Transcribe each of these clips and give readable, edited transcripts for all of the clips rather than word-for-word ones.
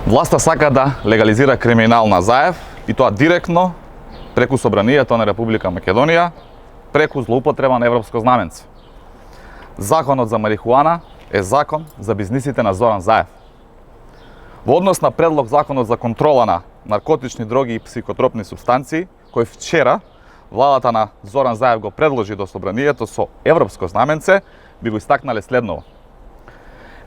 Власта сака да легализира криминал на Заев и тоа директно преку собранието на Република Македонија, преку злоупотреба на европско знаменце. Законот за марихуана е закон за бизнисите на Зоран Заев. Во однос на предлог законот за контрола на наркотични дроги и психотропни супстанции, кој вчера владата на Зоран Заев го предложи до собранието со европско знаменце, би го истакнале следново.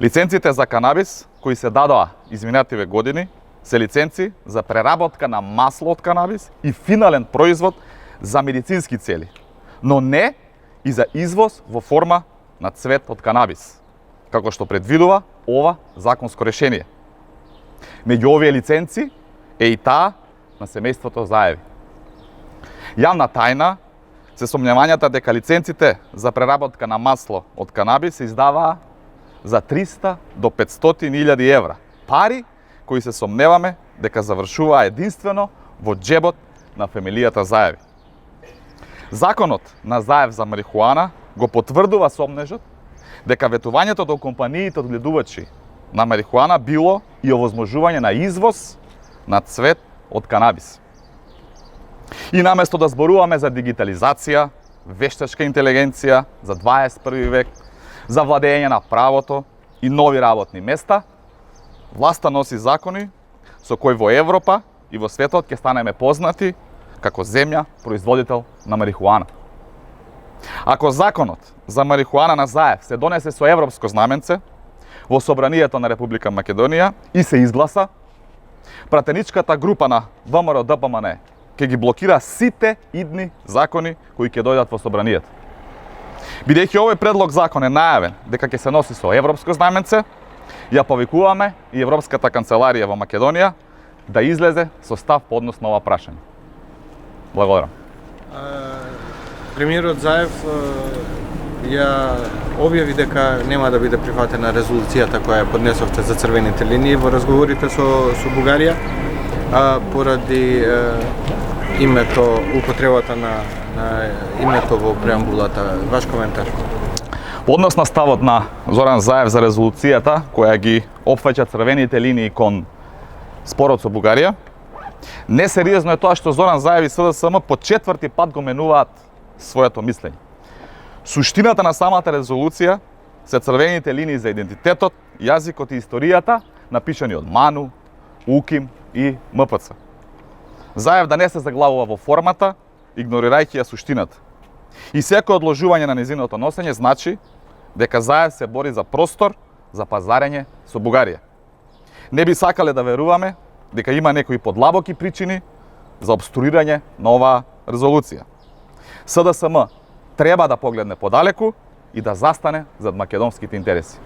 Лиценците за канабис кои се дадоа изминативе години се лиценци за преработка на масло од канабис и финален производ за медицински цели, но не и за извоз во форма на цвет од канабис, како што предвидува ова законско решение. Меѓу овие лиценци е и таа на семејството Заеви. Јавна тајна се сомневањата дека лиценците за преработка на масло од канабис се издаваа за 300 до 500.000 евра. Пари кои се сомневаме дека завршуваа единствено во џебот на фамилијата Заеви. Законот на Заев за марихуана го потврдува сомнежот дека ветувањето до компаниите одгледувачи на марихуана било и овозможување на извоз на цвет од канабис. И наместо да зборуваме за дигитализација, вештачка интелигенција за 21 век, за владење на правото и нови работни места, власта носи закони со кои во Европа и во светот ќе станеме познати како земја производител на марихуана. Ако законот за марихуана на Заев се донесе со европско знаменце во собранието на Република Македонија и се изгласа, пратеничката група на ВМРО-ДПМН ќе ги блокира сите идни закони кои ќе дојдат во собранието. Бидејќи овој предлог закон е најавен дека ќе се носи со европско знаменце, ја повикуваме и Европската канцеларија во Македонија да излезе со став по однос на ова прашање. Благодарам. Премиерот Заев ја објави дека нема да биде прифатена резолуцијата која ја поднесовте за црвените линии во разговорите со Бугарија, поради името, употребата на името во преамбулата. Ваш коментар? Во однос на ставот на Зоран Заев за резолуцијата која ги опфаќа црвените линии кон спорот со Бугарија, несериозно е тоа што Зоран Заев и СДСМ по четврти пат го менуваат своето мислење. Суштината на самата резолуција се црвените линии за идентитетот, јазикот и историјата, напишани од Ману, Уким и МПЦ. Заев да не се заглавува во формата, игнорирајќи ја суштината. И секој одложување на незиното носење значи дека Заев се бори за простор за пазарење со Бугарија. Не би сакале да веруваме дека има некои подлабоки причини за обструирање на оваа резолуција. СДСМ треба да погледне подалеку и да застане зад македонските интереси.